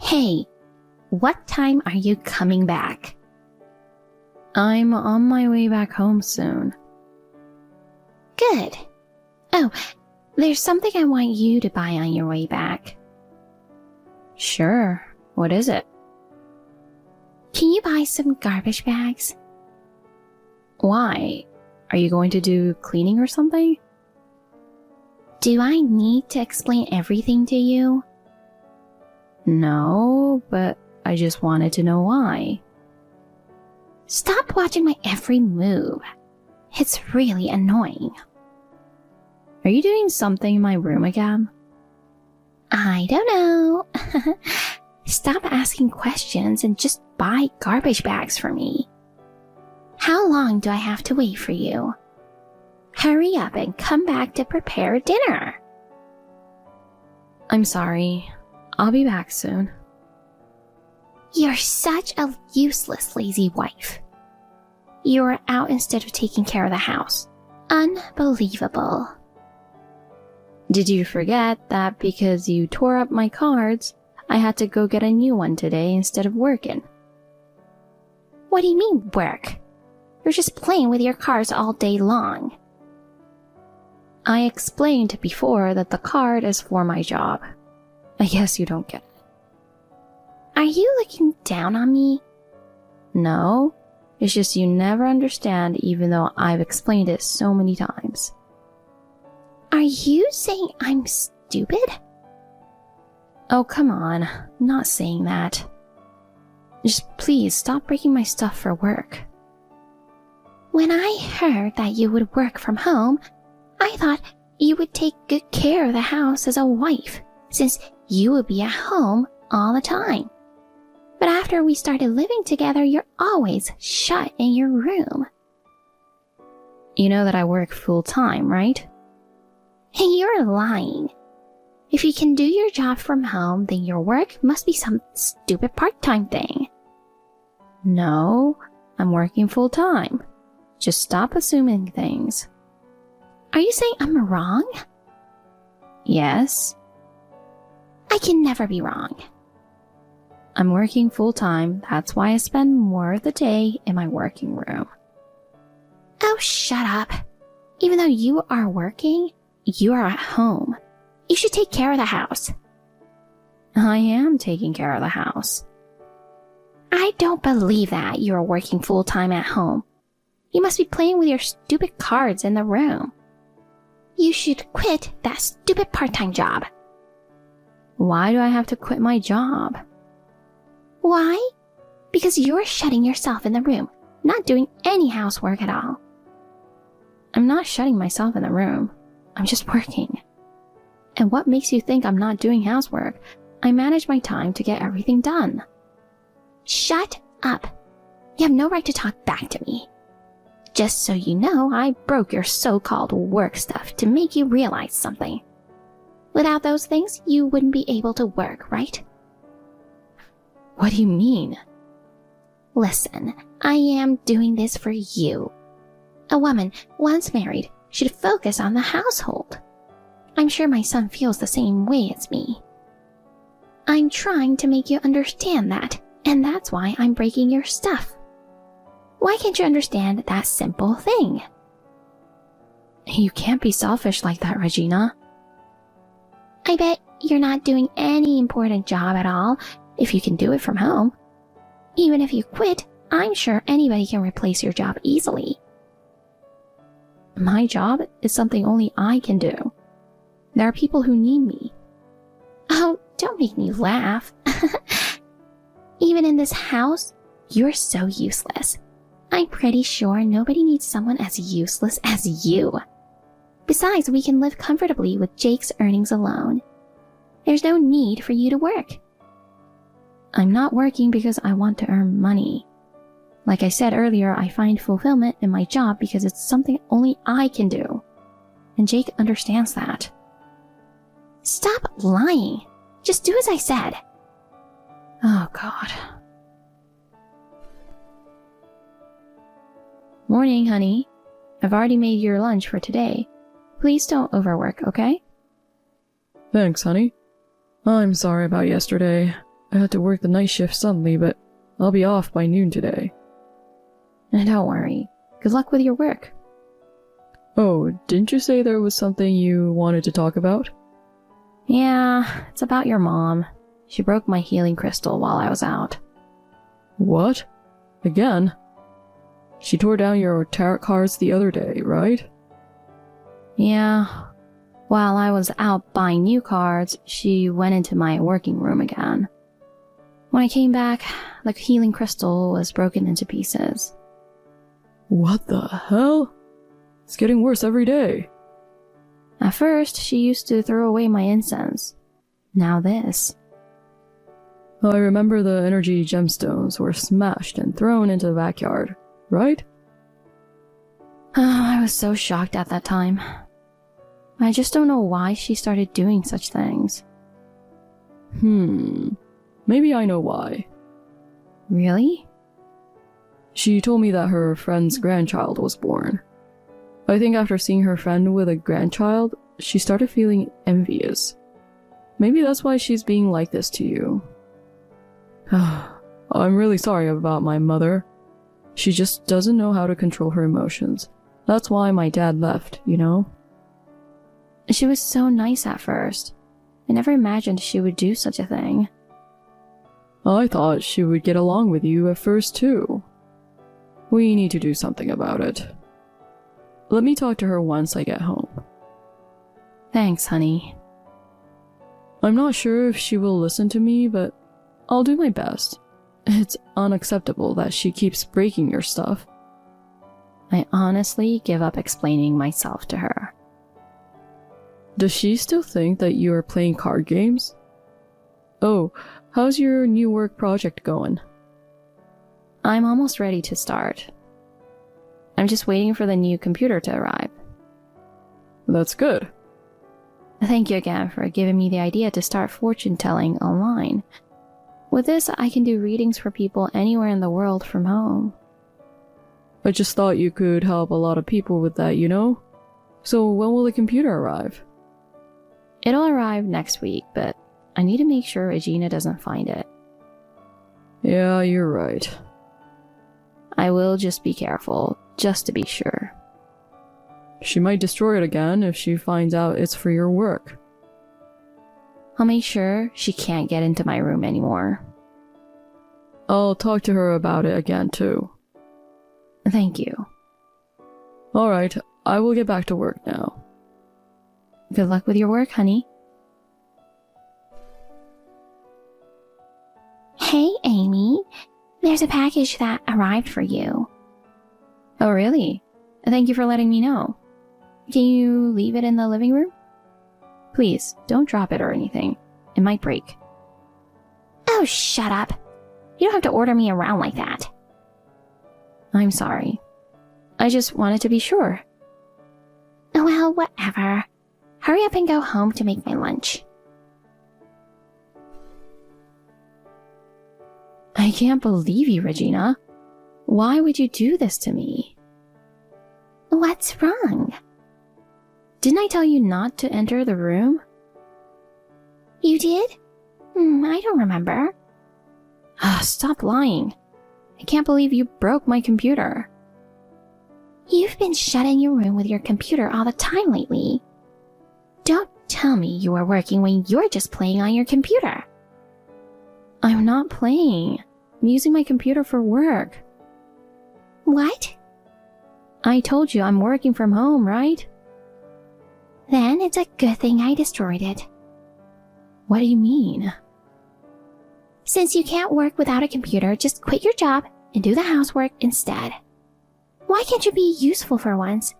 Hey, what time are you coming back? I'm on my way back home soon. Good. Oh, there's something I want you to buy on your way back. Sure. What is it? Can you buy some garbage bags? Why? Are you going to do cleaning or something? Do I need to explain everything to you? No, but I just wanted to know why. Stop watching my every move. It's really annoying. Are you doing something in my room again? I don't know. Stop asking questions and just buy garbage bags for me. How long do I have to wait for you? Hurry up and come back to prepare dinner. I'm sorry. I'll be back soon. You're such a useless, lazy wife. You're out instead of taking care of the house. Unbelievable. Did you forget that because you tore up my cards, I had to go get a new one today instead of working? What do you mean, work? You're just playing with your cards all day long. I explained before that the card is for my job. I guess you don't get it. Are you looking down on me? No, it's just you never understand even though I've explained it so many times. Are you saying I'm stupid? Oh, come on. Not saying that. Just please stop breaking my stuff for work. When I heard that you would work from home, I thought you would take good care of the house as a wife, since you would be at home all the time. But after we started living together, you're always shut in your room. You know that I work full-time, right? Hey, you're lying. If you can do your job from home, then your work must be some stupid part-time thing. No, I'm working full-time. Just stop assuming things. Are you saying I'm wrong? Yes. I can never be wrong. I'm working full-time. That's why I spend more of the day in my working room. Oh, shut up. Even though you are working, you are at home. You should take care of the house. I am taking care of the house. I don't believe that you are working full-time at home. You must be playing with your stupid cards in the room. You should quit that stupid part-time job. Why do I have to quit my job? Why? Because you're shutting yourself in the room, not doing any housework at all. I'm not shutting myself in the room. I'm just working. And what makes you think I'm not doing housework? I manage my time to get everything done. Shut up. You have no right to talk back to me. Just so you know, I broke your so-called work stuff to make you realize something. Without those things, you wouldn't be able to work, right? What do you mean? Listen, I am doing this for you. A woman, once married, should focus on the household. I'm sure my son feels the same way as me. I'm trying to make you understand that, and that's why I'm breaking your stuff. Why can't you understand that simple thing? You can't be selfish like that, Regina. I bet you're not doing any important job at all if you can do it from home. Even if you quit, I'm sure anybody can replace your job easily. My job is something only I can do. There are people who need me. Oh, don't make me laugh. Even in this house, you're so useless. I'm pretty sure nobody needs someone as useless as you. Besides, we can live comfortably with Jake's earnings alone. There's no need for you to work. I'm not working because I want to earn money. Like I said earlier, I find fulfillment in my job because it's something only I can do. And Jake understands that. Stop lying. Just do as I said. Oh, God. Morning, honey. I've already made your lunch for today. Please don't overwork, okay? Thanks, honey. I'm sorry about yesterday. I had to work the night shift suddenly, but I'll be off by noon today. And don't worry. Good luck with your work. Oh, didn't you say there was something you wanted to talk about? Yeah, it's about your mom. She broke my healing crystal while I was out. What? Again? She tore down your tarot cards the other day, right? Yeah. While I was out buying new cards, she went into my working room again. When I came back, the healing crystal was broken into pieces. What the hell? It's getting worse every day. At first, she used to throw away my incense. Now this. I remember the energy gemstones were smashed and thrown into the backyard, right? Oh, I was so shocked at that time. I just don't know why she started doing such things. Maybe I know why. Really? She told me that her friend's grandchild was born. I think after seeing her friend with a grandchild, she started feeling envious. Maybe that's why she's being like this to you. I'm really sorry about my mother. She just doesn't know how to control her emotions. That's why my dad left, you know? She was so nice at first. I never imagined she would do such a thing. I thought she would get along with you at first too. We need to do something about it. Let me talk to her once I get home. Thanks, honey. I'm not sure if she will listen to me, but I'll do my best. It's unacceptable that she keeps breaking your stuff. I honestly give up explaining myself to her. Does she still think that you are playing card games? Oh, how's your new work project going? I'm almost ready to start. I'm just waiting for the new computer to arrive. That's good. Thank you again for giving me the idea to start fortune telling online. With this, I can do readings for people anywhere in the world from home. I just thought you could help a lot of people with that, you know? So when will the computer arrive? It'll arrive next week, but I need to make sure Regina doesn't find it. Yeah, you're right. I will just be careful, just to be sure. She might destroy it again if she finds out it's for your work. I'll make sure she can't get into my room anymore. I'll talk to her about it again too. Thank you. Alright, I will get back to work now. Good luck with your work, honey. Hey, Amy. There's a package that arrived for you. Oh, really? Thank you for letting me know. Can you leave it in the living room? Please, don't drop it or anything. It might break. Oh, shut up. You don't have to order me around like that. I'm sorry. I just wanted to be sure. Well, whatever. Hurry up and go home to make my lunch. I can't believe you, Regina. Why would you do this to me? What's wrong? Didn't I tell you not to enter the room? You did? I don't remember. Stop lying. I can't believe you broke my computer. You've been shut in your room with your computer all the time lately. Don't tell me you are working when you're just playing on your computer. I'm not playing. I'm using my computer for work. What? I told you I'm working from home, right? Then it's a good thing I destroyed it. What do you mean? Since you can't work without a computer, just quit your job and do the housework instead. Why can't you be useful for once?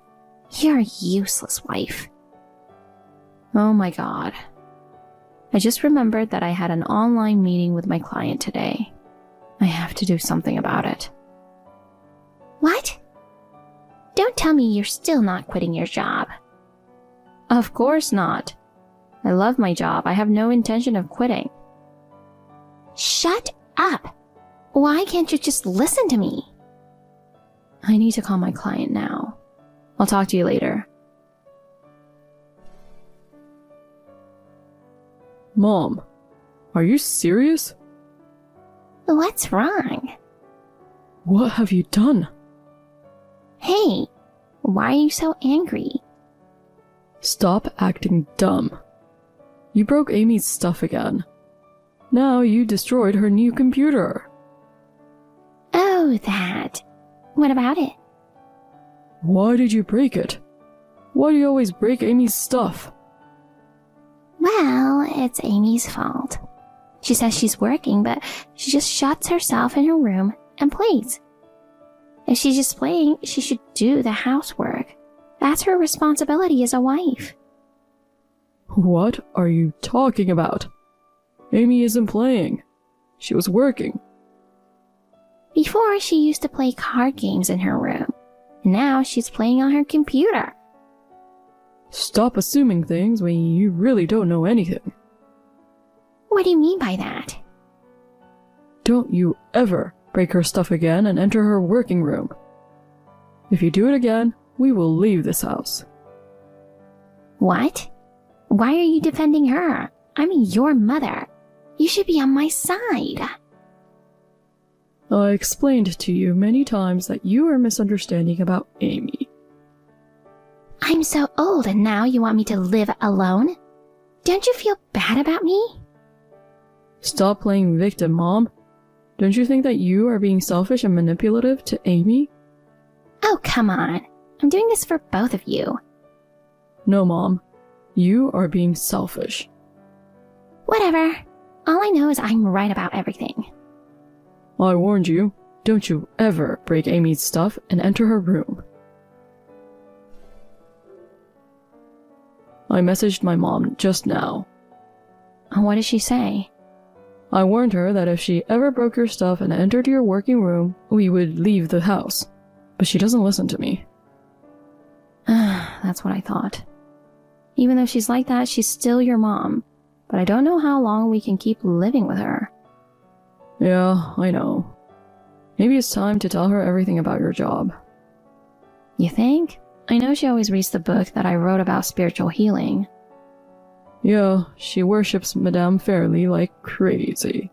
You're a useless wife. Oh my god. I just remembered that I had an online meeting with my client today. I have to do something about it. What? Don't tell me you're still not quitting your job. Of course not. I love my job. I have no intention of quitting. Shut up! Why can't you just listen to me? I need to call my client now. I'll talk to you later. Mom, are you serious? What's wrong? What have you done? Hey, why are you so angry? Stop acting dumb. You broke Amy's stuff again. Now you destroyed her new computer. Oh, that. What about it? Why did you break it? Why do you always break Amy's stuff? Well, it's Amy's fault. She says she's working, but she just shuts herself in her room and plays. If she's just playing, she should do the housework. That's her responsibility as a wife. What are you talking about? Amy isn't playing. She was working. Before, she used to play card games in her room. Now she's playing on her computer. Stop assuming things when you really don't know anything. What do you mean by that? Don't you ever break her stuff again and enter her working room. If you do it again, we will leave this house. What? Why are you defending her? I'm your mother. You should be on my side. I explained to you many times that you are misunderstanding about Amy. I'm so old and now you want me to live alone? Don't you feel bad about me? Stop playing victim, Mom. Don't you think that you are being selfish and manipulative to Amy? Oh, come on. I'm doing this for both of you. No, Mom. You are being selfish. Whatever. All I know is I'm right about everything. I warned you. Don't you ever break Amy's stuff and enter her room. I messaged my mom just now. What did she say? I warned her that if she ever broke your stuff and entered your working room, we would leave the house. But she doesn't listen to me. That's what I thought. Even though she's like that, she's still your mom. But I don't know how long we can keep living with her. Yeah, I know. Maybe it's time to tell her everything about your job. You think? I know she always reads the book that I wrote about spiritual healing. Yeah, she worships Madame Fairley like crazy.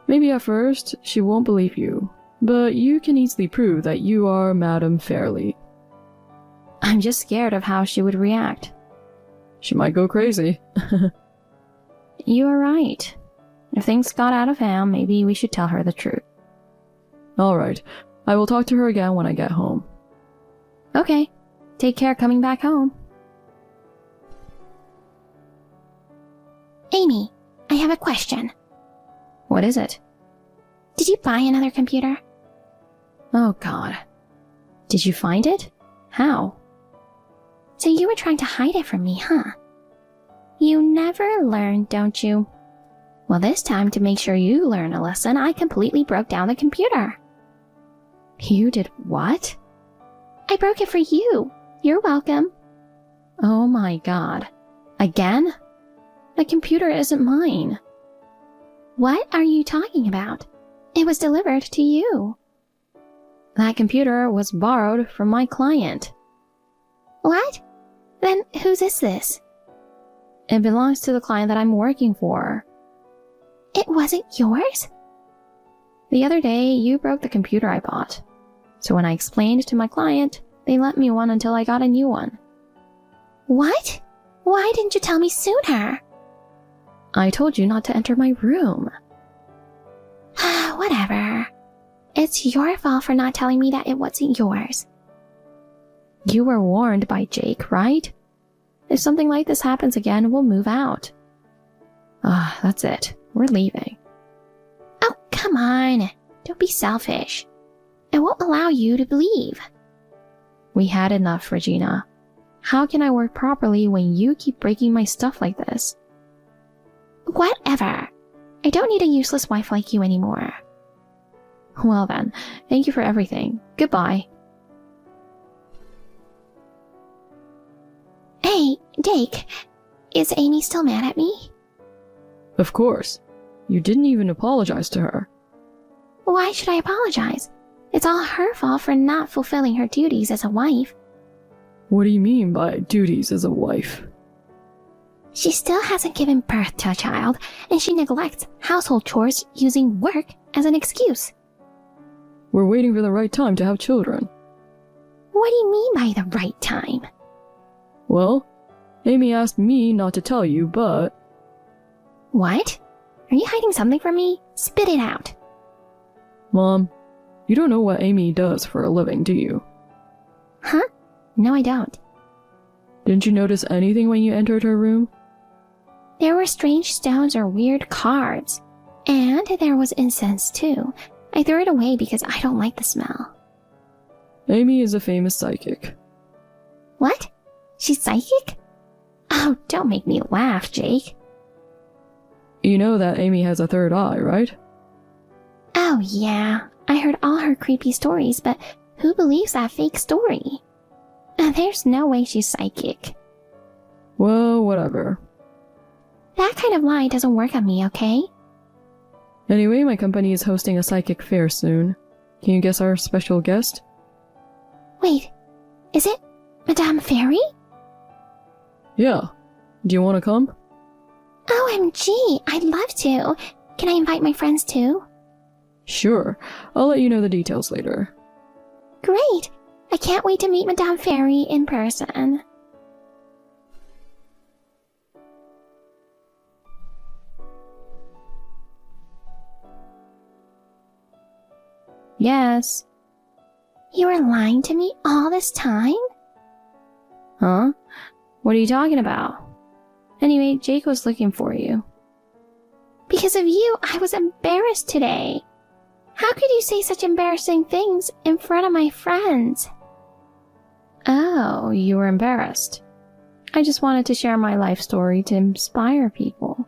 Maybe at first she won't believe you, but you can easily prove that you are Madame Fairley. I'm just scared of how she would react. She might go crazy. You are right. If things got out of hand, maybe we should tell her the truth. Alright, I will talk to her again when I get home. Okay, take care coming back home. Amy, I have a question. What is it? Did you buy another computer? Oh God. Did you find it? How? So you were trying to hide it from me, huh? You never learn, don't you? Well, this time, to make sure you learn a lesson, I completely broke down the computer. You did what? I broke it for you. You're welcome. Oh my God. Again? The computer isn't mine. What are you talking about? It was delivered to you. That computer was borrowed from my client. What? Then whose is this? It belongs to the client that I'm working for. It wasn't yours? The other day, you broke the computer I bought. So when I explained to my client, they lent me one until I got a new one. What? Why didn't you tell me sooner? I told you not to enter my room. Whatever. It's your fault for not telling me that it wasn't yours. You were warned by Jake, right? If something like this happens again, we'll move out. That's it. We're leaving. Oh, come on. Don't be selfish. I won't allow you to leave. We had enough, Regina. How can I work properly when you keep breaking my stuff like this? Whatever. I don't need a useless wife like you anymore. Well then, thank you for everything. Goodbye. Hey, Jake. Is Amy still mad at me? Of course. You didn't even apologize to her. Why should I apologize? It's all her fault for not fulfilling her duties as a wife. What do you mean by duties as a wife? She still hasn't given birth to a child, and she neglects household chores using work as an excuse. We're waiting for the right time to have children. What do you mean by the right time? Well, Amy asked me not to tell you, but... What? Are you hiding something from me? Spit it out. Mom, you don't know what Amy does for a living, do you? Huh? No, I don't. Didn't you notice anything when you entered her room? There were strange stones or weird cards. And there was incense too. I threw it away because I don't like the smell. Amy is a famous psychic. What? She's psychic? Oh, don't make me laugh, Jake. You know that Amy has a third eye, right? Oh yeah, I heard all her creepy stories, but who believes that fake story? There's no way she's psychic. Well, whatever. That kind of lie doesn't work on me, okay? Anyway, my company is hosting a psychic fair soon. Can you guess our special guest? Wait, is it Madame Fairy? Yeah. Do you want to come? OMG, I'd love to. Can I invite my friends too? Sure. I'll let you know the details later. Great! I can't wait to meet Madame Fairy in person. Yes. You were lying to me all this time? Huh? What are you talking about? Anyway, Jake was looking for you. Because of you, I was embarrassed today. How could you say such embarrassing things in front of my friends? Oh, you were embarrassed. I just wanted to share my life story to inspire people.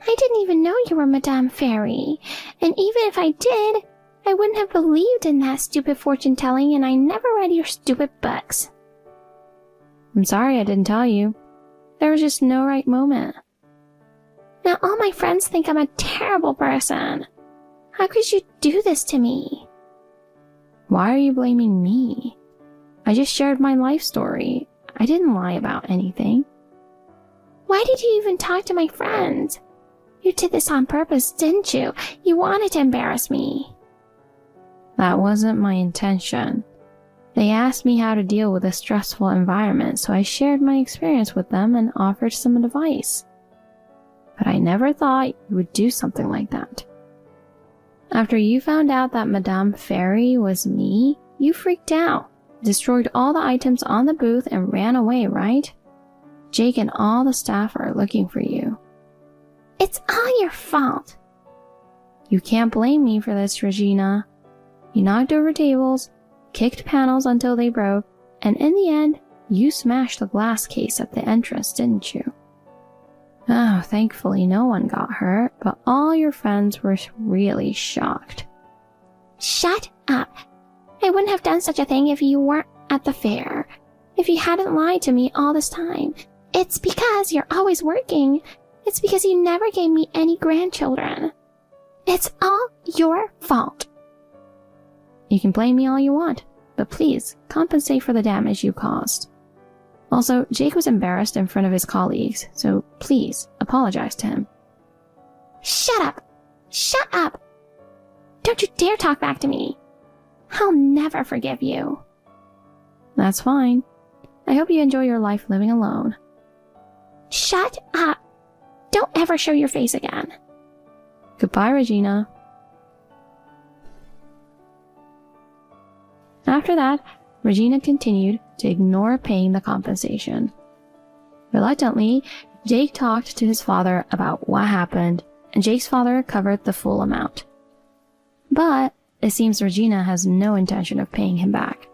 I didn't even know you were Madame Fairy, and even if I did, I wouldn't have believed in that stupid fortune-telling, and I never read your stupid books. I'm sorry I didn't tell you. There was just no right moment. Now all my friends think I'm a terrible person. How could you do this to me? Why are you blaming me? I just shared my life story. I didn't lie about anything. Why did you even talk to my friends? You did this on purpose, didn't you? You wanted to embarrass me. That wasn't my intention. They asked me how to deal with a stressful environment, so I shared my experience with them and offered some advice. But I never thought you would do something like that. After you found out that Madame Fairy was me, you freaked out, destroyed all the items on the booth, and ran away, right? Jake and all the staff are looking for you. It's all your fault. You can't blame me for this, Regina. You knocked over tables, kicked panels until they broke, and in the end, you smashed the glass case at the entrance, didn't you? Oh, thankfully no one got hurt, but all your friends were really shocked. Shut up. I wouldn't have done such a thing if you weren't at the fair. If you hadn't lied to me all this time. It's because you're always working. It's because you never gave me any grandchildren. It's all your fault. You can blame me all you want, but please compensate for the damage you caused. Also, Jake was embarrassed in front of his colleagues, so please apologize to him. Shut up! Shut up! Don't you dare talk back to me. I'll never forgive you. That's fine. I hope you enjoy your life living alone. Shut up! Don't ever show your face again. Goodbye, Regina. After that, Regina continued to ignore paying the compensation. Reluctantly, Jake talked to his father about what happened, and Jake's father covered the full amount. But it seems Regina has no intention of paying him back.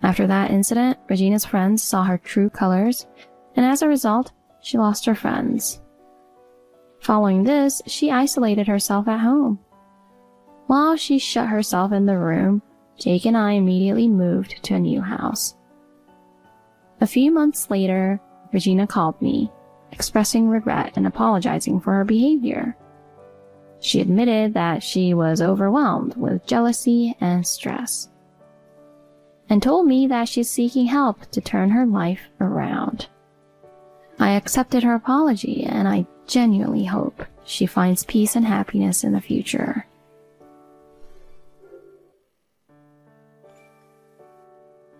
After that incident, Regina's friends saw her true colors, and as a result, she lost her friends. Following this, she isolated herself at home. While she shut herself in the room, Jake and I immediately moved to a new house. A few months later, Regina called me, expressing regret and apologizing for her behavior. She admitted that she was overwhelmed with jealousy and stress, and told me that she's seeking help to turn her life around. I accepted her apology, and I genuinely hope she finds peace and happiness in the future.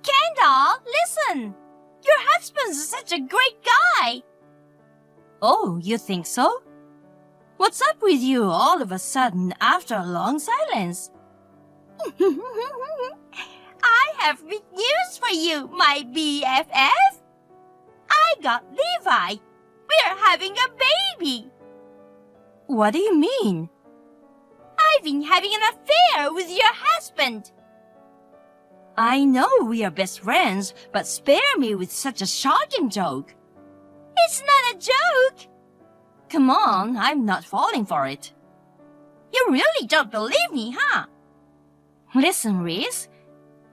Kendall, listen! Your husband's such a great guy! Oh, you think so? What's up with you all of a sudden after a long silence? I have big news for you, my BFF! I got Levi! We're having a baby! What do you mean? I've been having an affair with your husband! I know we are best friends, but spare me with such a shocking joke. It's not a joke! Come on, I'm not falling for it. You really don't believe me, huh? Listen, Reese,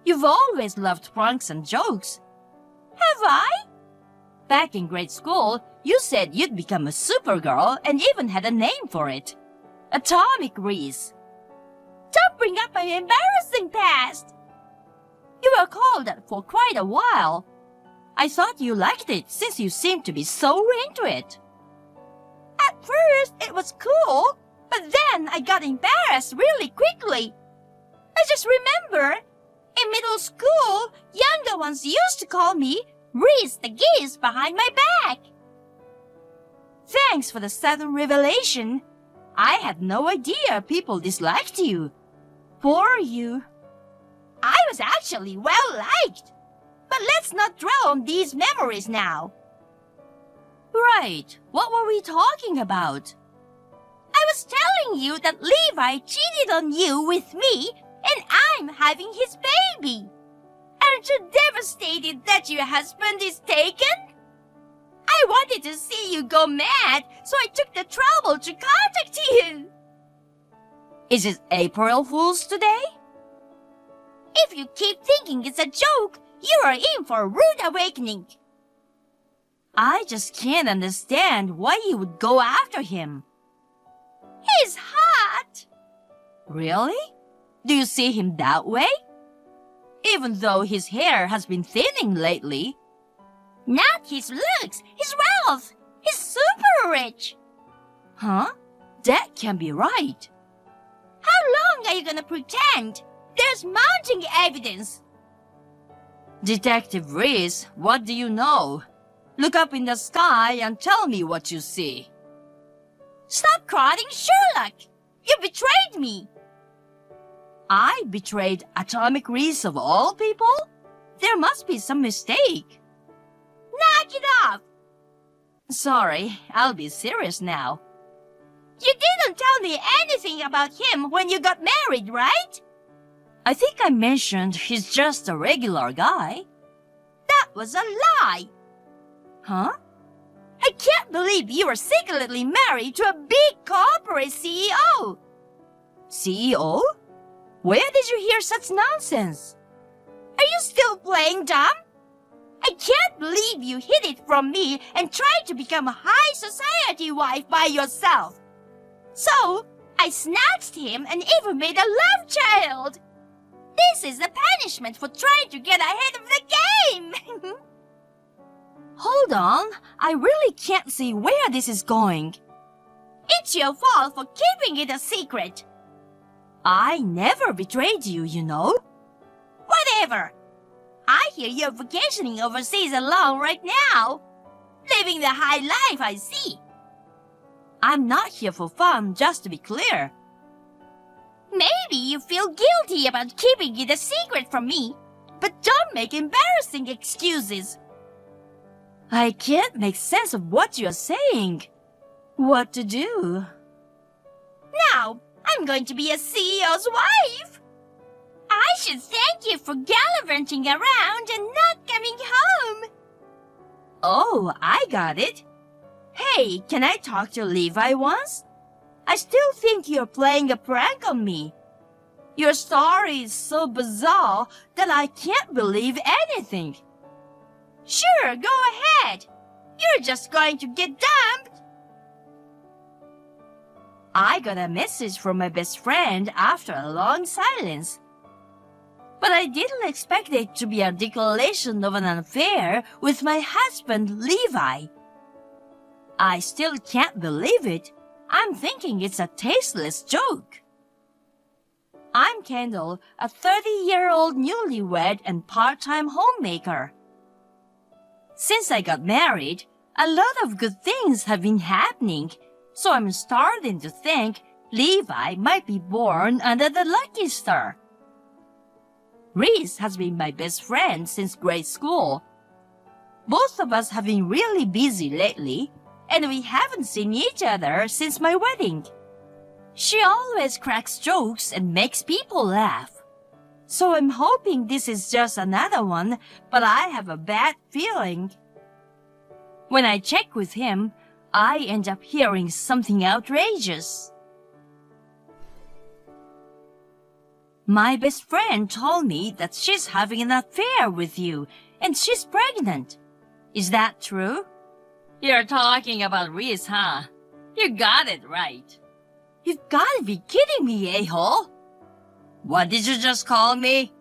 you've always loved pranks and jokes. Have I? Back in grade school, you said you'd become a supergirl and even had a name for it. Atomic Reese. Don't bring up my embarrassing past! You were called that for quite a while. I thought you liked it since you seemed to be so into it. At first, it was cool, but then I got embarrassed really quickly. I just remember, in middle school, younger ones used to call me Reese the Geese behind my back. Thanks for the sudden revelation. I had no idea people disliked you. Poor you. I was actually well liked. But let's not dwell on these memories now. Right, what were we talking about? I was telling you that Levi cheated on you with me, and I'm having his baby. Aren't you devastated that your husband is taken? I wanted to see you go mad, so I took the trouble to contact you. Is it April Fool's today? If you keep thinking it's a joke, you are in for a rude awakening. I just can't understand why you would go after him. He's hot. Really? Do you see him that way? Even though his hair has been thinning lately. Not his looks, his wealth. He's super rich. Huh? That can't be right. How long are you gonna pretend? There's mounting evidence. Detective Reese, what do you know? Look up in the sky and tell me what you see. Stop crowding Sherlock! You betrayed me! I betrayed Atomic Reese of all people? There must be some mistake. Knock it off! Sorry, I'll be serious now. You didn't tell me anything about him when you got married, right? I think I mentioned he's just a regular guy. That was a lie. Huh? I can't believe you were secretly married to a big corporate CEO. CEO? Where did you hear such nonsense? Are you still playing dumb? I can't believe you hid it from me and tried to become a high society wife by yourself. So, I snatched him and even made a love child. This is the punishment for trying to get ahead of the game. Hold on, I really can't see where this is going. It's your fault for keeping it a secret. I never betrayed you, you know. Whatever. I hear you're vacationing overseas alone right now. Living the high life, I see. I'm not here for fun, just to be clear. Maybe you feel guilty about keeping it a secret from me, but don't make embarrassing excuses. I can't make sense of what you're saying. What to do? Now, I'm going to be a CEO's wife. I should thank you for gallivanting around and not coming home. Oh, I got it. Hey, can I talk to Levi once? I still think you're playing a prank on me. Your story is so bizarre that I can't believe anything. Sure, go ahead. You're just going to get dumped. I got a message from my best friend after a long silence. But I didn't expect it to be a declaration of an affair with my husband, Levi. I still can't believe it. I'm thinking it's a tasteless joke. I'm Kendall, a 30-year-old newlywed and part-time homemaker. Since I got married, a lot of good things have been happening, so I'm starting to think Levi might be born under the lucky star. Reese has been my best friend since grade school. Both of us have been really busy lately, and we haven't seen each other since my wedding. She always cracks jokes and makes people laugh. So I'm hoping this is just another one, but I have a bad feeling. When I check with him, I end up hearing something outrageous. My best friend told me that she's having an affair with you, and she's pregnant. Is that true? You're talking about Reese, huh? You got it right. You've got to be kidding me, a-hole. What did you just call me?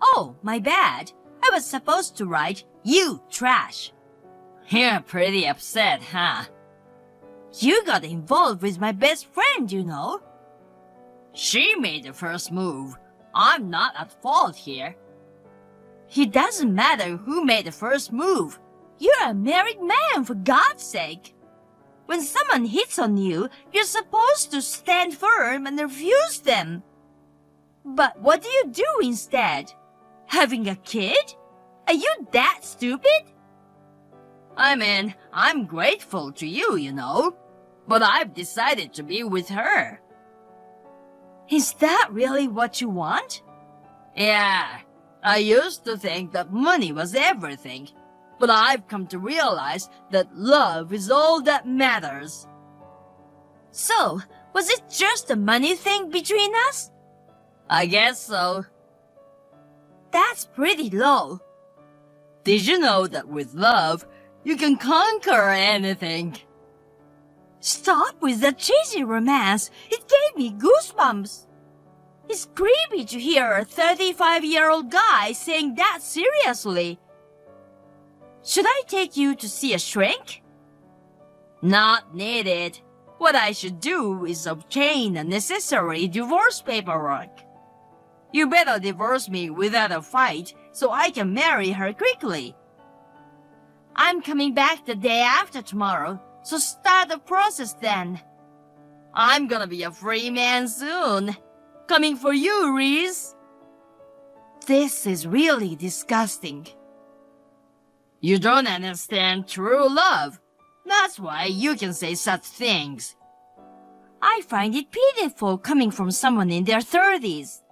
Oh, my bad. I was supposed to write, you trash. You're pretty upset, huh? You got involved with my best friend, you know. She made the first move. I'm not at fault here. It doesn't matter who made the first move. You're a married man, for God's sake. When someone hits on you, you're supposed to stand firm and refuse them. But what do you do instead? Having a kid? Are you that stupid? I mean, I'm grateful to you, you know. But I've decided to be with her. Is that really what you want? Yeah, I used to think that money was everything. But I've come to realize that love is all that matters. So, was it just a money thing between us? I guess so. That's pretty low. Did you know that with love, you can conquer anything? Stop with that cheesy romance. It gave me goosebumps. It's creepy to hear a 35-year-old guy saying that seriously. Should I take you to see a shrink? Not needed. What I should do is obtain the necessary divorce paperwork. You better divorce me without a fight so I can marry her quickly. I'm coming back the day after tomorrow, so start the process then. I'm gonna be a free man soon. Coming for you, Reese. This is really disgusting. You don't understand true love. That's why you can say such things. I find it pitiful coming from someone in their 30s.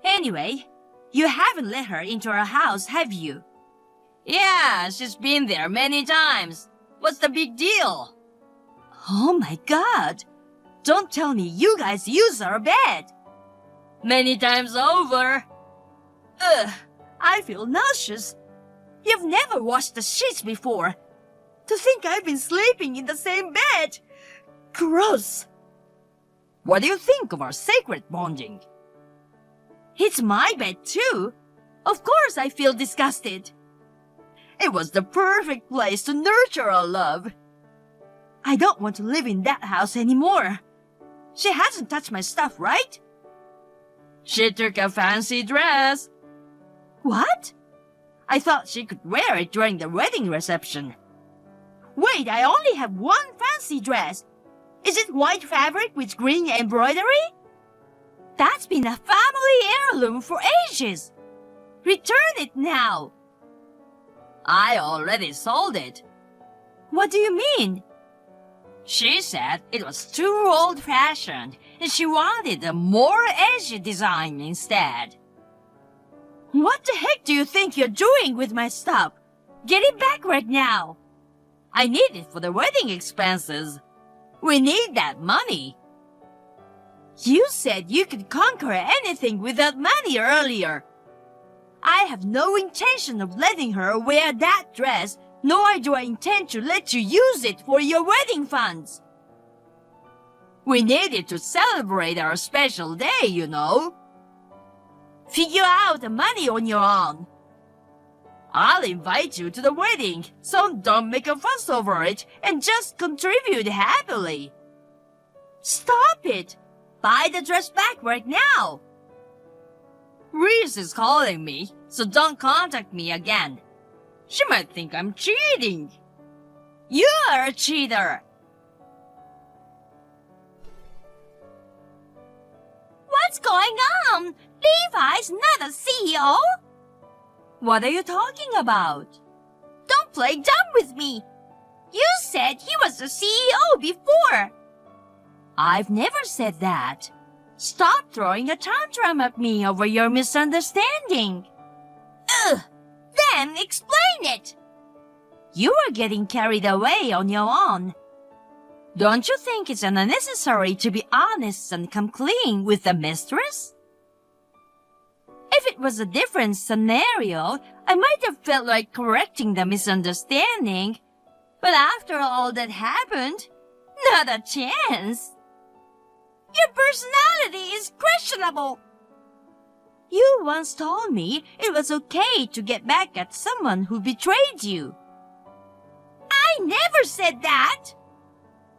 Anyway, you haven't let her into our house, have you? Yeah, she's been there many times. What's the big deal? Oh my God. Don't tell me you guys use our bed. Many times over. Ugh, I feel nauseous. You've never washed the sheets before. To think I've been sleeping in the same bed. Gross. What do you think of our sacred bonding? It's my bed too. Of course I feel disgusted. It was the perfect place to nurture our love. I don't want to live in that house anymore. She hasn't touched my stuff, right? She took a fancy dress. What? I thought she could wear it during the wedding reception. Wait, I only have one fancy dress. Is it white fabric with green embroidery? That's been a family heirloom for ages. Return it now. I already sold it. What do you mean? She said it was too old-fashioned and she wanted a more edgy design instead. What the heck do you think you're doing with my stuff? Get it back right now. I need it for the wedding expenses. We need that money. You said you could conquer anything without money earlier. I have no intention of letting her wear that dress, nor do I intend to let you use it for your wedding funds. We need it to celebrate our special day, you know. Figure out the money on your own. I'll invite you to the wedding, so don't make a fuss over it and just contribute happily. Stop it! Buy the dress back right now! Reese is calling me, so don't contact me again. She might think I'm cheating. You're a cheater! What's going on? Levi's not a CEO! What are you talking about? Don't play dumb with me. You said he was the CEO before. I've never said that. Stop throwing a tantrum at me over your misunderstanding. Ugh! Then explain it. You are getting carried away on your own. Don't you think it's unnecessary to be honest and come clean with the mistress? If it was a different scenario, I might have felt like correcting the misunderstanding. But after all that happened, not a chance. Your personality is questionable. You once told me it was okay to get back at someone who betrayed you. I never said that.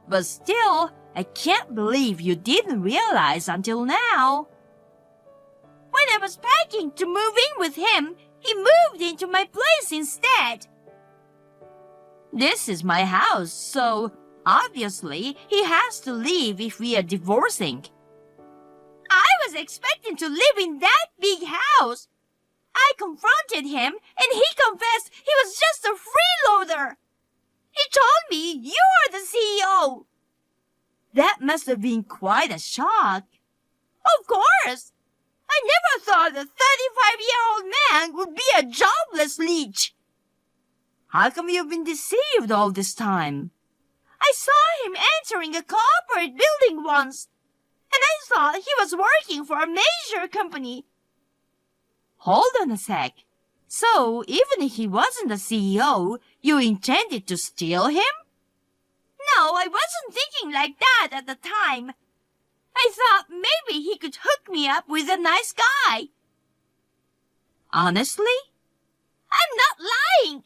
But still, I can't believe you didn't realize until now. When I was packing to move in with him, he moved into my place instead. This is my house, so obviously he has to leave if we are divorcing. I was expecting to live in that big house. I confronted him and he confessed he was just a freeloader. He told me you are the CEO. That must have been quite a shock. Of course. I never thought a 35-year-old man would be a jobless leech. How come you've been deceived all this time? I saw him entering a corporate building once, and I thought he was working for a major company. Hold on a sec. So, even if he wasn't the CEO, you intended to steal him? No, I wasn't thinking like that at the time. I thought maybe he could hook me up with a nice guy. Honestly? I'm not lying.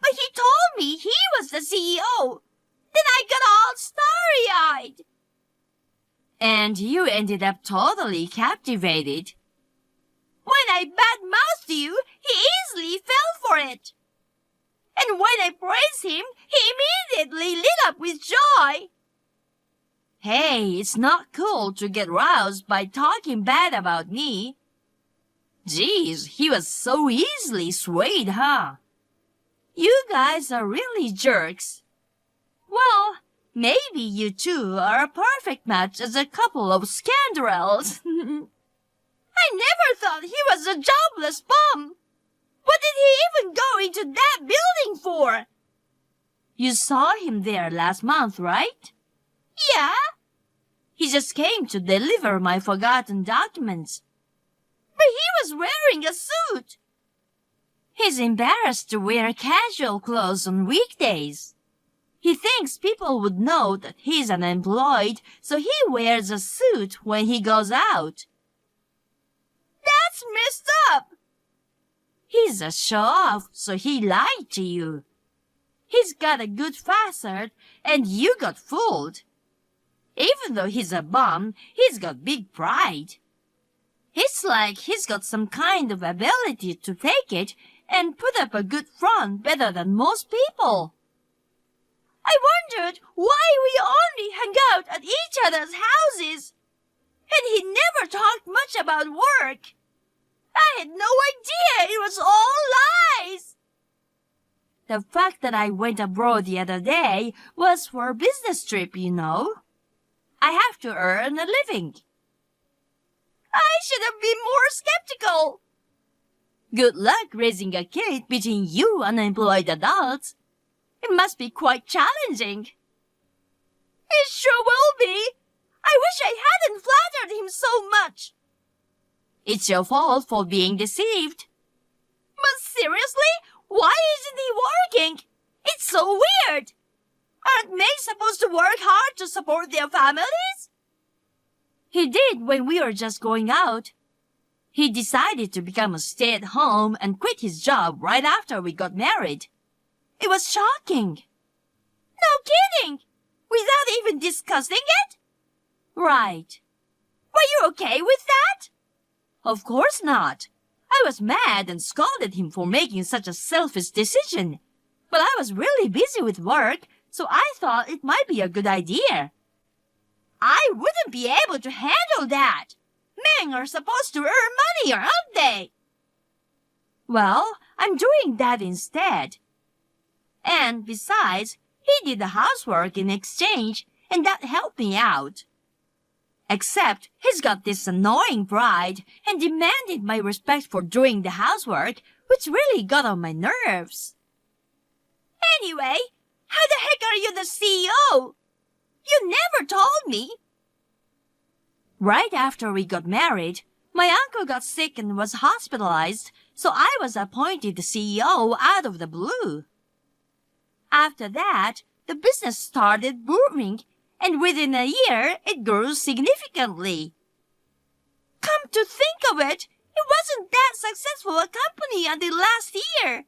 But he told me he was the CEO. Then I got all starry-eyed. And you ended up totally captivated. When I badmouthed you, he easily fell for it. And when I praised him, he immediately lit up with joy. Hey, it's not cool to get roused by talking bad about me. Geez, he was so easily swayed, huh? You guys are really jerks. Well, maybe you two are a perfect match as a couple of scoundrels. I never thought he was a jobless bum. What did he even go into that building for? You saw him there last month, right? Yeah. He just came to deliver my forgotten documents. But he was wearing a suit. He's embarrassed to wear casual clothes on weekdays. He thinks people would know that he's unemployed, so he wears a suit when he goes out. That's messed up. He's a show-off, so he lied to you. He's got a good facade, and you got fooled. Even though he's a bum, he's got big pride. It's like he's got some kind of ability to fake it and put up a good front better than most people. I wondered why we only hung out at each other's houses. And he never talked much about work. I had no idea it was all lies. The fact that I went abroad the other day was for a business trip, you know. I have to earn a living. I should have been more skeptical. Good luck raising a kid between you unemployed adults. It must be quite challenging. It sure will be. I wish I hadn't flattered him so much. It's your fault for being deceived. But seriously, why isn't he working? It's so weird. Aren't maids supposed to work hard to support their families? He did when we were just going out. He decided to become a stay-at-home and quit his job right after we got married. It was shocking. No kidding! Without even discussing it? Right. Were you okay with that? Of course not. I was mad and scolded him for making such a selfish decision. But I was really busy with work, so I thought it might be a good idea. I wouldn't be able to handle that. Men are supposed to earn money, aren't they? Well, I'm doing that instead. And besides, he did the housework in exchange, and that helped me out. Except he's got this annoying pride and demanded my respect for doing the housework, which really got on my nerves. Anyway, how the heck are you the CEO? You never told me. Right after we got married, my uncle got sick and was hospitalized, so I was appointed the CEO out of the blue. After that, the business started booming, and within a year, it grew significantly. Come to think of it, it wasn't that successful a company until last year.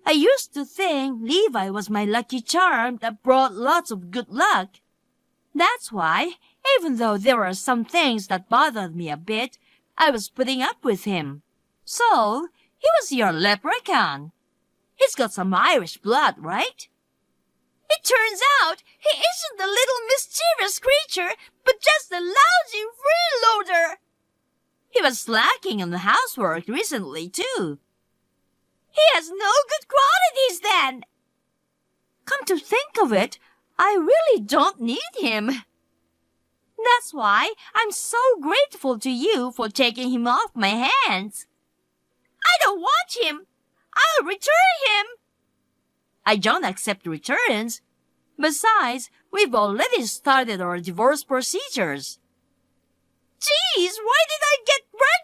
I used to think Levi was my lucky charm that brought lots of good luck. That's why, even though there were some things that bothered me a bit, I was putting up with him. So, he was your leprechaun. He's got some Irish blood, right? It turns out he isn't a little mischievous creature, but just a lousy freeloader. He was slacking on the housework recently, too. He has no good qualities, then. Come to think of it, I really don't need him. That's why I'm so grateful to you for taking him off my hands. I don't want him. I'll return him. I don't accept returns. Besides, we've already started our divorce procedures. Geez, why did I get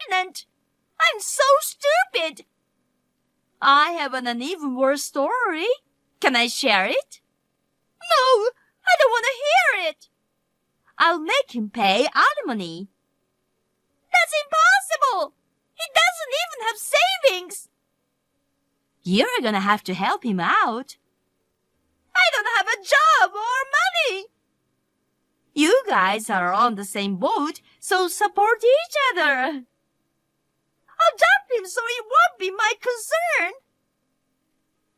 pregnant? I'm so stupid. I have an even worse story. Can I share it? No, I don't want to hear it. I'll make him pay alimony. That's impossible. He doesn't even have savings. You're gonna have to help him out. I don't have a job or money. You guys are on the same boat, so support each other. I'll dump him so it won't be my concern.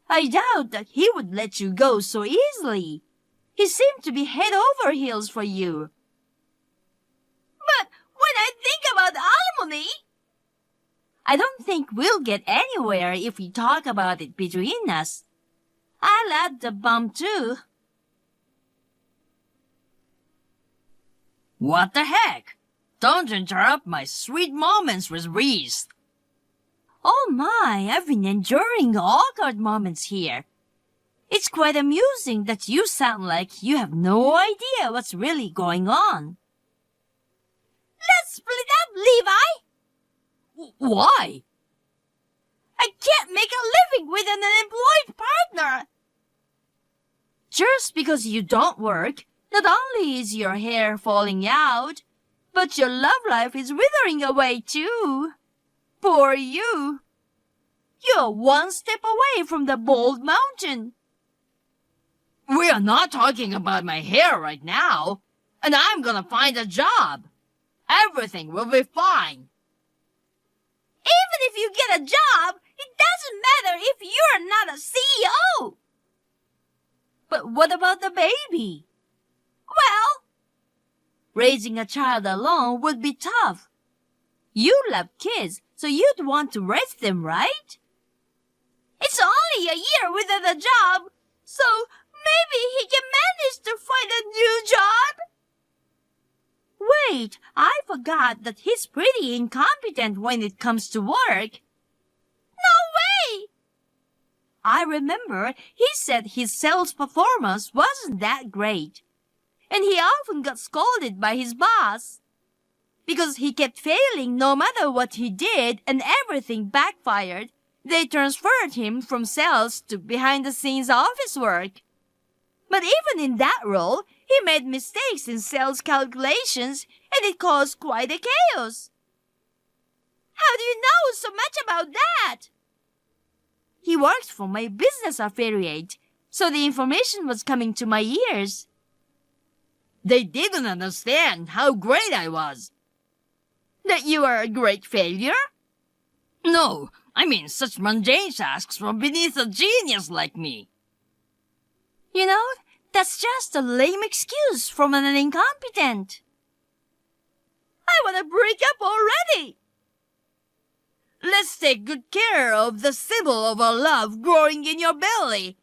I doubt that he would let you go so easily. He seemed to be head over heels for you. But when I think about alimony, I don't think we'll get anywhere if we talk about it between us. I'll add the bump too. What the heck? Don't interrupt my sweet moments with Reese. Oh my, I've been enduring awkward moments here. It's quite amusing that you sound like you have no idea what's really going on. Let's split up, Levi! Why? I can't make a living with an unemployed partner. Just because you don't work, not only is your hair falling out, but your love life is withering away too. Poor you. You're one step away from the bald mountain. We are not talking about my hair right now, and I'm gonna find a job. Everything will be fine. Even if you get a job, it doesn't matter if you're not a CEO. But what about the baby? Well, raising a child alone would be tough. You love kids, so you'd want to raise them, right? It's only a year without a job, so maybe he can manage to find a new job. Wait, I forgot that he's pretty incompetent when it comes to work. No way! I remember he said his sales performance wasn't that great, and he often got scolded by his boss. Because he kept failing no matter what he did and everything backfired, they transferred him from sales to behind-the-scenes office work. But even in that role, he made mistakes in sales calculations, and it caused quite a chaos. How do you know so much about that? He works for my business affiliate, so the information was coming to my ears. They didn't understand how great I was. That you are a great failure? No, I mean such mundane tasks from beneath a genius like me. You know, that's just a lame excuse from an incompetent. I want to break up already. Let's take good care of the symbol of our love growing in your belly.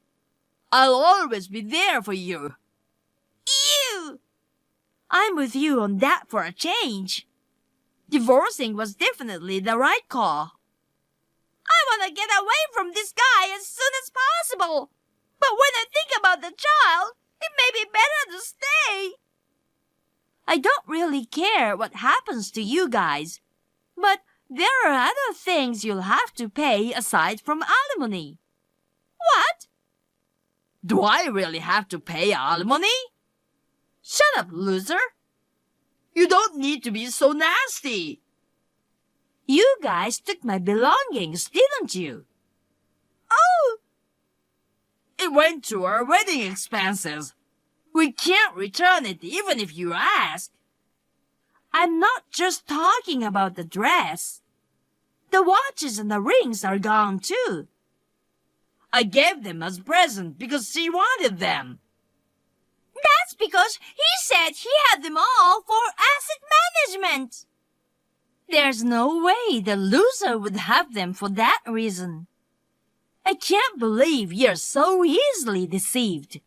I'll always be there for you. Ew! I'm with you on that for a change. Divorcing was definitely the right call. I want to get away from this guy as soon as possible. But when I think about the child, it may be better to stay. I don't really care what happens to you guys, but there are other things you'll have to pay aside from alimony. What? Do I really have to pay alimony? Shut up, loser. You don't need to be so nasty. You guys took my belongings, didn't you? Oh! It went to our wedding expenses. We can't return it even if you ask. I'm not just talking about the dress. The watches and the rings are gone too. I gave them as present because she wanted them. That's because he said he had them all for asset management. There's no way the loser would have them for that reason. I can't believe you're so easily deceived.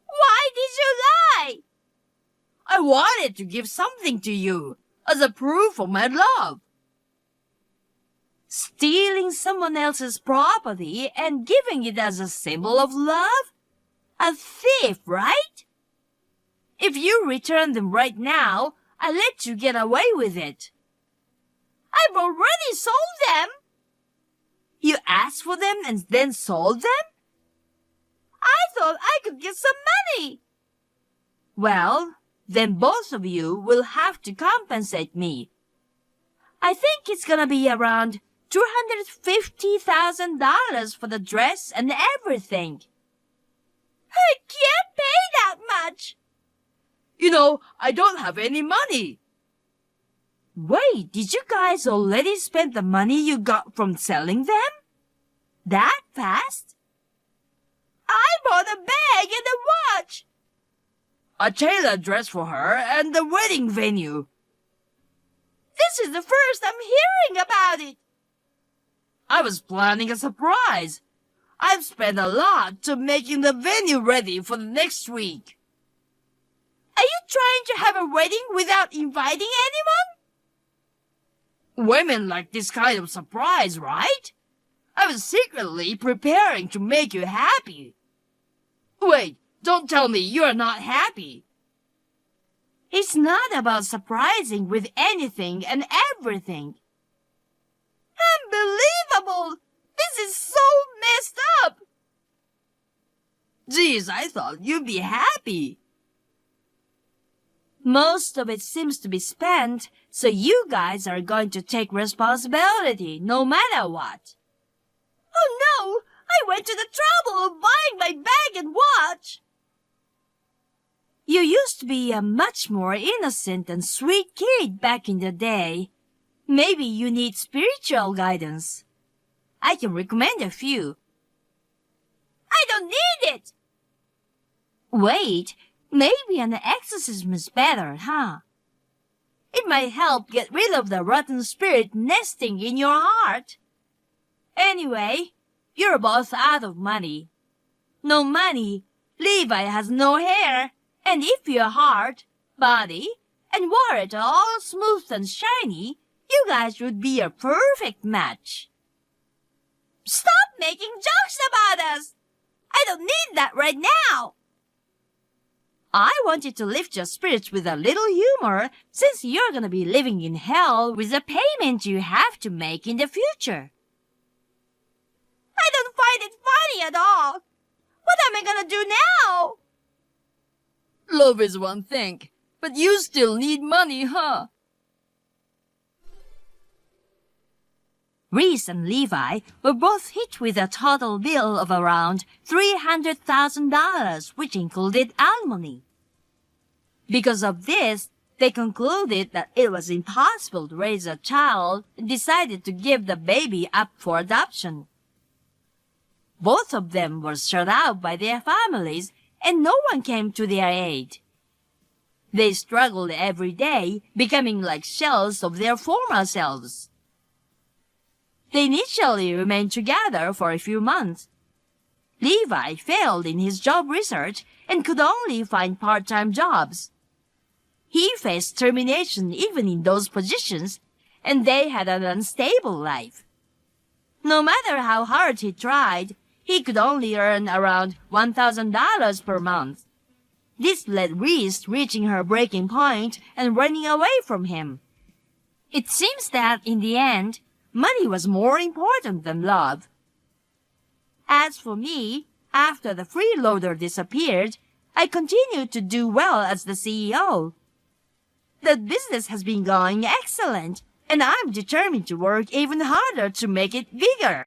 Why did you lie? I wanted to give something to you as a proof of my love. Stealing someone else's property and giving it as a symbol of love? A thief, right? If you return them right now, I'll let you get away with it. I've already sold them. You asked for them and then sold them? I thought I could get some money. Well, then both of you will have to compensate me. I think it's gonna be around $250,000 for the dress and everything. I can't pay that much. You know, I don't have any money. Wait, did you guys already spend the money you got from selling them? That fast? I bought a bag and a watch. A tailored dress for her and the wedding venue. This is the first I'm hearing about it. I was planning a surprise. I've spent a lot to making the venue ready for the next week. Are you trying to have a wedding without inviting anyone? Women like this kind of surprise, right? I was secretly preparing to make you happy. Wait, don't tell me you're not happy. It's not about surprising with anything and everything. Unbelievable! This is so messed up! Geez, I thought you'd be happy. Most of it seems to be spent, so you guys are going to take responsibility no matter what. Oh no! I went to the trouble of buying my bag and watch! You used to be a much more innocent and sweet kid back in the day. Maybe you need spiritual guidance. I can recommend a few. I don't need it! Wait, maybe an exorcism is better, huh? It might help get rid of the rotten spirit nesting in your heart. Anyway, you're both out of money. No money, Levi has no hair, and if your heart, body, and wore it all smooth and shiny, you guys would be a perfect match. Stop making jokes about us! I don't need that right now! I wanted to lift your spirits with a little humor since you're gonna be living in hell with the payment you have to make in the future. I don't find it funny at all. What am I gonna do now? Love is one thing, but you still need money, huh? Reese and Levi were both hit with a total bill of around $300,000, which included alimony. Because of this, they concluded that it was impossible to raise a child and decided to give the baby up for adoption. Both of them were shut out by their families, and no one came to their aid. They struggled every day, becoming like shells of their former selves. They initially remained together for a few months. Levi failed in his job research and could only find part-time jobs. He faced termination even in those positions, and they had an unstable life. No matter how hard he tried, he could only earn around $1,000 per month. This led Reese reaching her breaking point and running away from him. It seems that, in the end, money was more important than love. As for me, after the freeloader disappeared, I continued to do well as the CEO. The business has been going excellent, and I'm determined to work even harder to make it bigger.